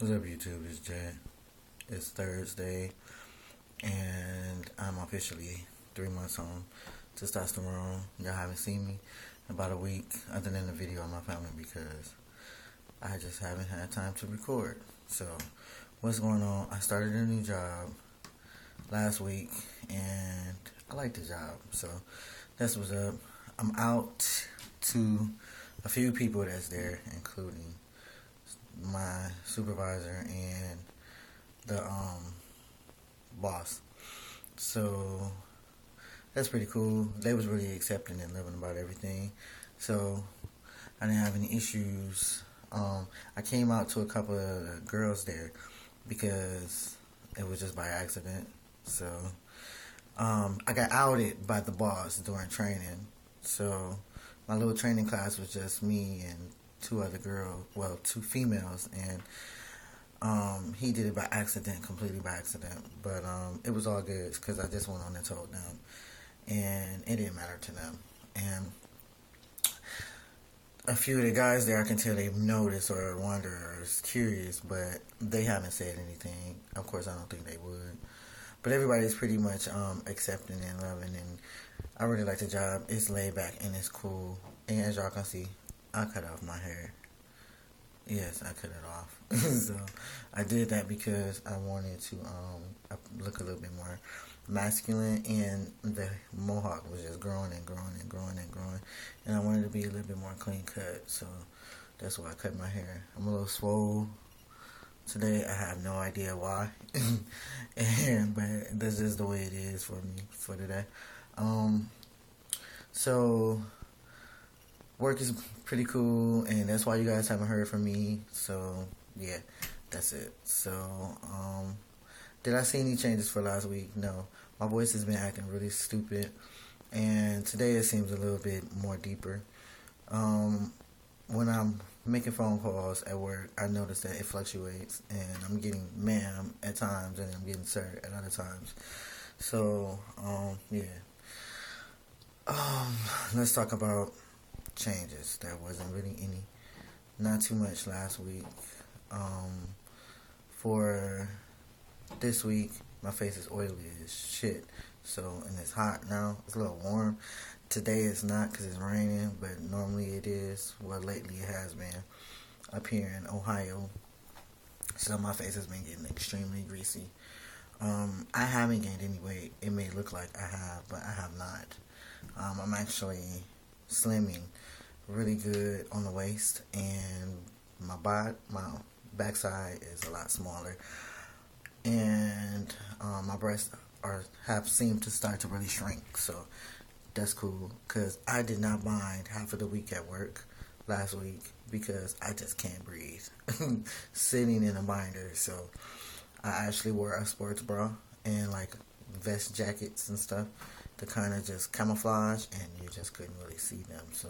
What's up, YouTube? It's Jay. It's Thursday, and I'm officially 3 months on testosterone. Y'all haven't seen me in about a week, other than the video of my family, because I just haven't had time to record. So, what's going on? I started a new job last week, and I like the job. So, that's what's up. I'm out to a few people that's there, including my supervisor and the boss. So that's pretty cool. They was really accepting and living about everything. So I didn't have any issues. I came out to a couple of the girls there because it was just by accident. So I got outed by the boss during training. So my little training class was just me and two other girls, well, two females, and he did it by accident, completely by accident. But it was all good because I just went on and told them, and it didn't matter to them. And a few of the guys there, I can tell they've noticed or wonder or is curious, but they haven't said anything. Of course, I don't think they would. But everybody's pretty much accepting and loving, and I really like the job. It's laid back and it's cool. And as y'all can see, I cut off my hair. Yes, I cut it off. So I did that because I wanted to look a little bit more masculine, and the mohawk was just growing and growing and growing and growing, and I wanted to be a little bit more clean cut. So that's why I cut my hair. I'm a little swole today. I have no idea why, but that's just the way it is for me for today. So work is pretty cool, and that's why you guys haven't heard from me. So yeah, that's it. So did I see any changes for last week? No. My voice has been acting really stupid, and today it seems a little bit more deeper. When I'm making phone calls at work, I notice that it fluctuates, and I'm getting ma'am at times, and I'm getting sir at other times. So yeah. Let's talk about changes. There wasn't really any, not too much last week. For this week, my face is oily as shit. So, and it's hot now. It's a little warm. Today it's not because it's raining, but normally it is. Well, lately it has been up here in Ohio. So my face has been getting extremely greasy. I haven't gained any weight. It may look like I have, but I have not. I'm actually slimming really good on the waist, and my backside is a lot smaller, and my breasts have seemed to start to really shrink. So that's cool because I did not mind half of the week at work last week because I just can't breathe sitting in a binder. So I actually wore a sports bra and like vest jackets and stuff to kind of just camouflage, and you just couldn't really see them. So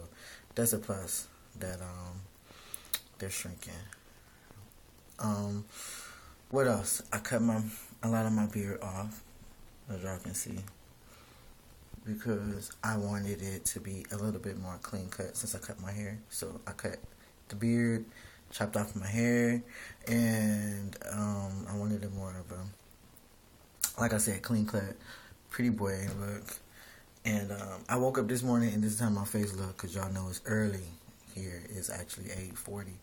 that's a plus that they're shrinking. What else? I cut a lot of my beard off, as y'all can see, because I wanted it to be a little bit more clean cut since I cut my hair. So I cut the beard, chopped off my hair, and I wanted it more of a, like I said, clean cut, pretty boy look. And I woke up this morning, and this is how my face looked, because y'all know it's early here. It's actually 8:40,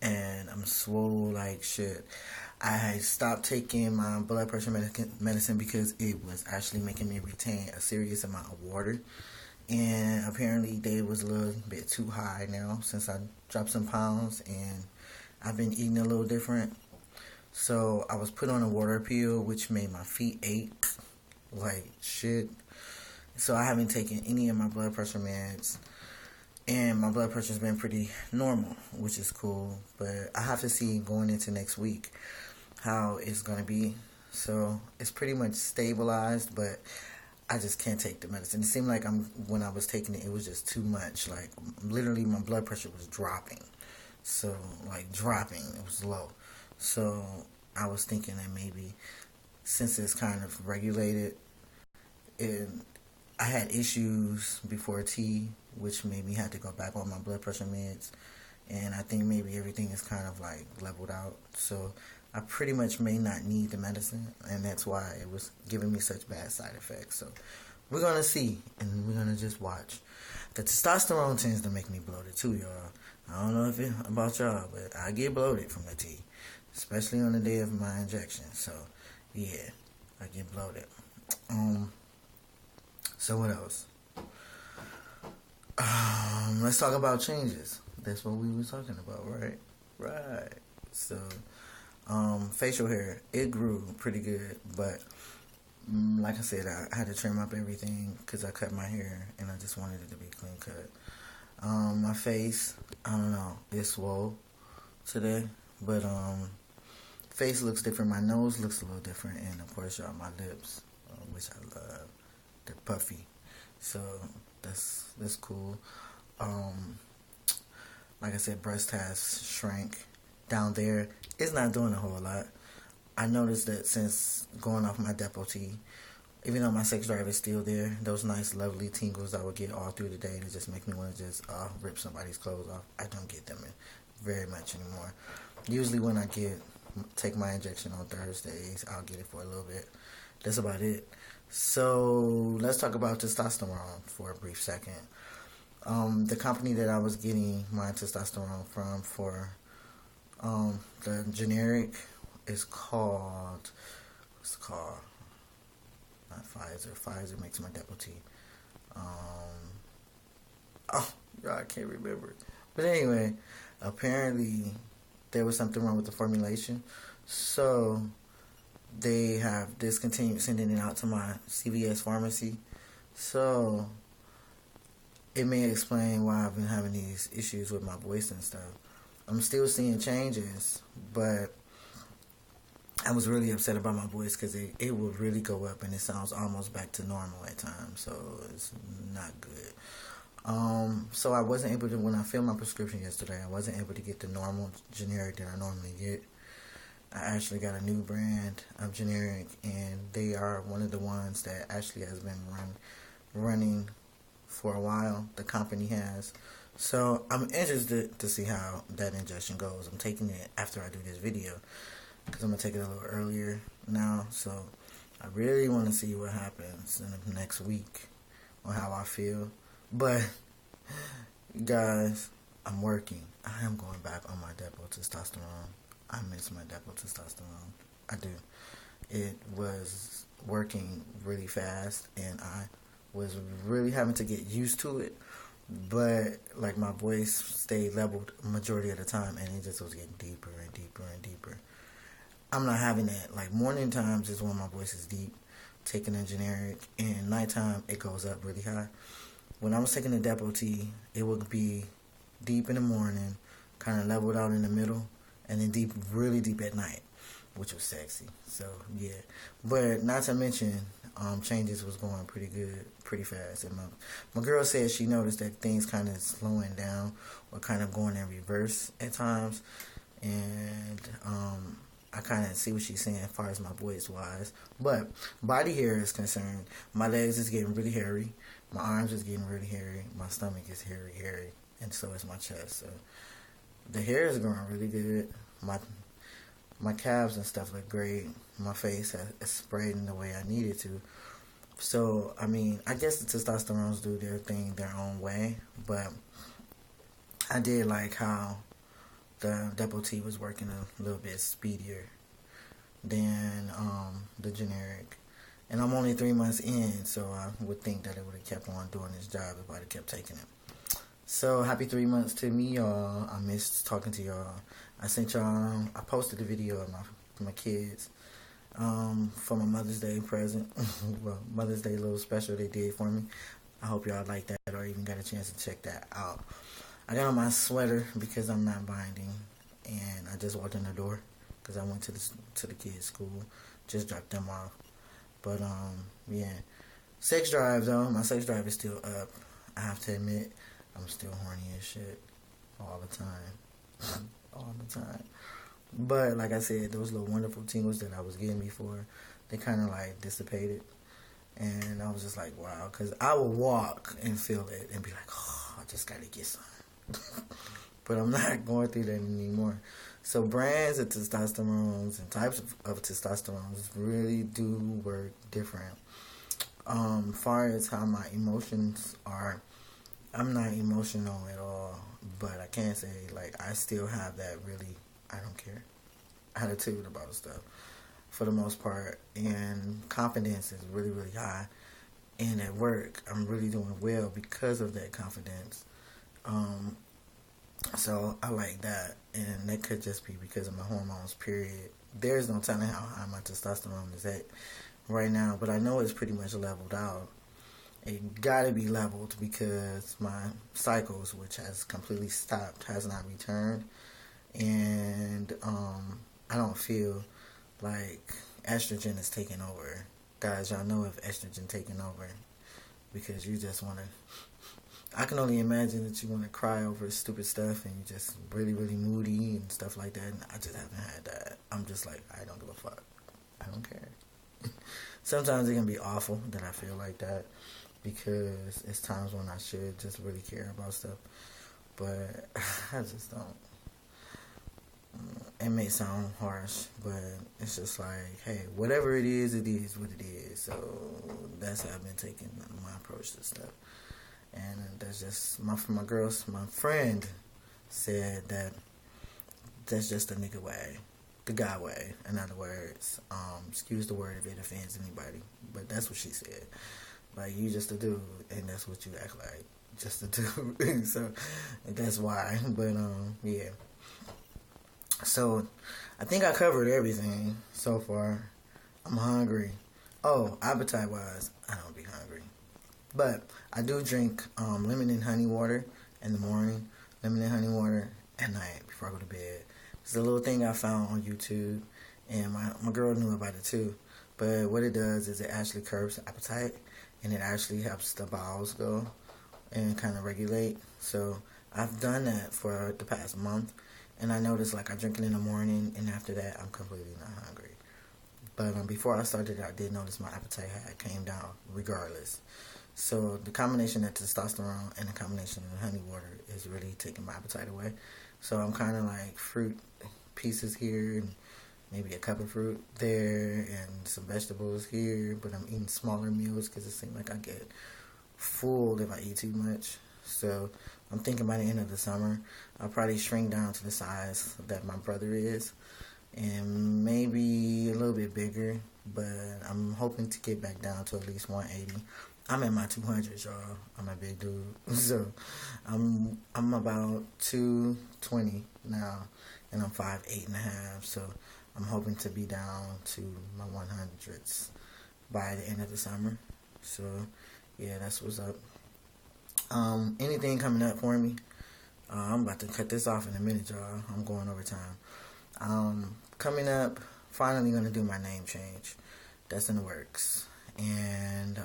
and I'm swole like shit. I stopped taking my blood pressure medicine because it was actually making me retain a serious amount of water, and apparently they was a little bit too high now since I dropped some pounds, and I've been eating a little different. So I was put on a water pill, which made my feet ache like shit. So I haven't taken any of my blood pressure meds, and my blood pressure's been pretty normal, which is cool. But I have to see going into next week how it's gonna be. So it's pretty much stabilized, but I just can't take the medicine. It seemed like when I was taking it, it was just too much. Like literally, my blood pressure was dropping. So like dropping, it was low. So I was thinking that maybe since it's kind of regulated, I had issues before tea, which made me have to go back on my blood pressure meds, and I think maybe everything is kind of like leveled out. So I pretty much may not need the medicine, and that's why it was giving me such bad side effects. So we're gonna see, and we're gonna just watch. The testosterone tends to make me bloated too, y'all. I don't know if it's about y'all, but I get bloated from the tea, especially on the day of my injection. So yeah, I get bloated. So what else? Let's talk about changes. That's what we were talking about, right? Right. So, facial hair, it grew pretty good, but like I said, I had to trim up everything because I cut my hair and I just wanted it to be clean cut. My face, I don't know, it's swole today, but face looks different. My nose looks a little different, and of course, y'all, my lips, which I love, they're puffy. So that's cool. Like I said, breast has shrank. Down there, it's not doing a whole lot. I noticed that since going off my Depo-T, even though my sex drive is still there, those nice, lovely tingles I would get all through the day to just make me want to just rip somebody's clothes off, I don't get them very much anymore. Usually when I take my injection on Thursdays, I'll get it for a little bit. That's about it. So let's talk about testosterone for a brief second. The company that I was getting my testosterone from for the generic is called, what's it called? Not Pfizer. Pfizer makes my Depo-T. I can't remember. But anyway, apparently there was something wrong with the formulation. So they have discontinued sending it out to my CVS pharmacy. So it may explain why I've been having these issues with my voice and stuff. I'm still seeing changes, but I was really upset about my voice because it will really go up and it sounds almost back to normal at times. So it's not good. So I wasn't able to, when I filled my prescription yesterday, I wasn't able to get the normal generic that I normally get. I actually got a new brand of generic, and they are one of the ones that actually has been running for a while. The company has. So I'm interested to see how that injection goes. I'm taking it after I do this video because I'm going to take it a little earlier now. So I really want to see what happens in the next week on how I feel. But guys, I'm working. I am going back on my Depo testosterone. I miss my Depo testosterone. I do. It was working really fast, and I was really having to get used to it. But like my voice stayed leveled majority of the time, and it just was getting deeper and deeper and deeper. I'm not having that. Like morning times is when my voice is deep, taking a generic, and nighttime it goes up really high. When I was taking the Depo-T, it would be deep in the morning, kind of leveled out in the middle, and then deep, really deep at night, which was sexy. So yeah, but not to mention, changes was going pretty good, pretty fast. And my girl said she noticed that things kind of slowing down or kind of going in reverse at times, and I kind of see what she's saying as far as my voice wise. But body hair is concerned, my legs is getting really hairy, my arms is getting really hairy, my stomach is hairy, and so is my chest. So the hair is growing really good. My calves and stuff look great. My face is sprayed in the way I needed to. So, I mean, I guess the testosterones do their thing their own way, but I did like how the Depo-T was working a little bit speedier than the generic. And I'm only 3 months in, so I would think that it would have kept on doing its job if I'd have kept taking it. So, happy 3 months to me, y'all. I missed talking to y'all. I posted a video of my kids for my Mother's Day present. Well, Mother's Day little special they did for me. I hope y'all like that or even got a chance to check that out. I got on my sweater because I'm not binding, and I just walked in the door because I went to the kids' school, just dropped them off. But yeah, sex drive though, my sex drive is still up. I have to admit, I'm still horny as shit all the time. All the time. But like I said, those little wonderful tingles that I was getting before, they kind of like dissipated, and I was just like, wow, because I would walk and feel it and be like, oh, I just gotta get some. but I'm not going through that anymore. So brands of testosterones and types of testosterones really do work different. Far as how my emotions are, I'm not emotional at all, but I can say, like, I still have that really, I don't care attitude about stuff for the most part, and confidence is really, really high. And at work, I'm really doing well because of that confidence. So I like that, and that could just be because of my hormones, period. There's no telling how high my testosterone is at right now, but I know it's pretty much leveled out. It gotta be leveled because my cycles, which has completely stopped, has not returned, and I don't feel like estrogen is taking over. Guys, y'all know if estrogen taking over because you just want to. I can only imagine that you want to cry over stupid stuff and you're just really, really moody and stuff like that. And I just haven't had that. I'm just like, I don't give a fuck. I don't care. Sometimes it can be awful that I feel like that because it's times when I should just really care about stuff. But I just don't. It may sound harsh, but it's just like, hey, whatever it is what it is. So that's how I've been taking my approach to stuff. And that's just my friend said that that's just the nigga way, the guy way. In other words, excuse the word if it offends anybody, but that's what she said. Like, you just a dude, and that's what you act like, just a dude. So that's why. But yeah. So I think I covered everything so far. I'm hungry. Oh, appetite wise, I don't be hungry. But I do drink lemon and honey water in the morning, lemon and honey water at night before I go to bed. It's a little thing I found on YouTube, and my girl knew about it too. But what it does is it actually curbs appetite, and it actually helps the bowels go and kind of regulate. So I've done that for the past month, and I noticed, like, I drink it in the morning, and after that, I'm completely not hungry. But before I started, I did notice my appetite had came down regardless. So the combination of testosterone and the combination of honey water is really taking my appetite away. So I'm kind of like fruit pieces here and maybe a cup of fruit there and some vegetables here. But I'm eating smaller meals because it seems like I get full if I eat too much. So I'm thinking by the end of the summer, I'll probably shrink down to the size that my brother is. And maybe a little bit bigger. But I'm hoping to get back down to at least 180. I'm at my 200s, y'all. I'm a big dude. So I'm about 220 now, and I'm 5'8.5". So I'm hoping to be down to my 100s by the end of the summer. So yeah, that's what's up. Anything coming up for me? I'm about to cut this off in a minute, y'all. I'm going over time. Coming up, finally gonna do my name change. That's in the works. And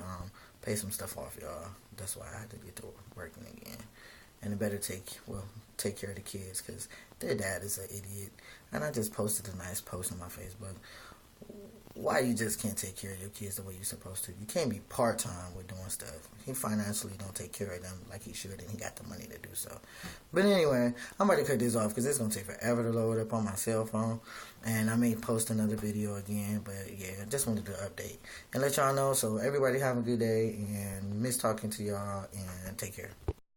pay some stuff off, y'all. That's why I had to get to working again. And it better take care of the kids because their dad is an idiot. And I just posted a nice post on my Facebook. Why you just can't take care of your kids the way you're supposed to? You can't be part-time with doing stuff. He financially don't take care of them like he should, and he got the money to do so. But anyway, I'm about to cut this off because it's going to take forever to load up on my cell phone. And I may post another video again, but yeah, just wanted to update and let y'all know. So everybody have a good day, and miss talking to y'all, and take care.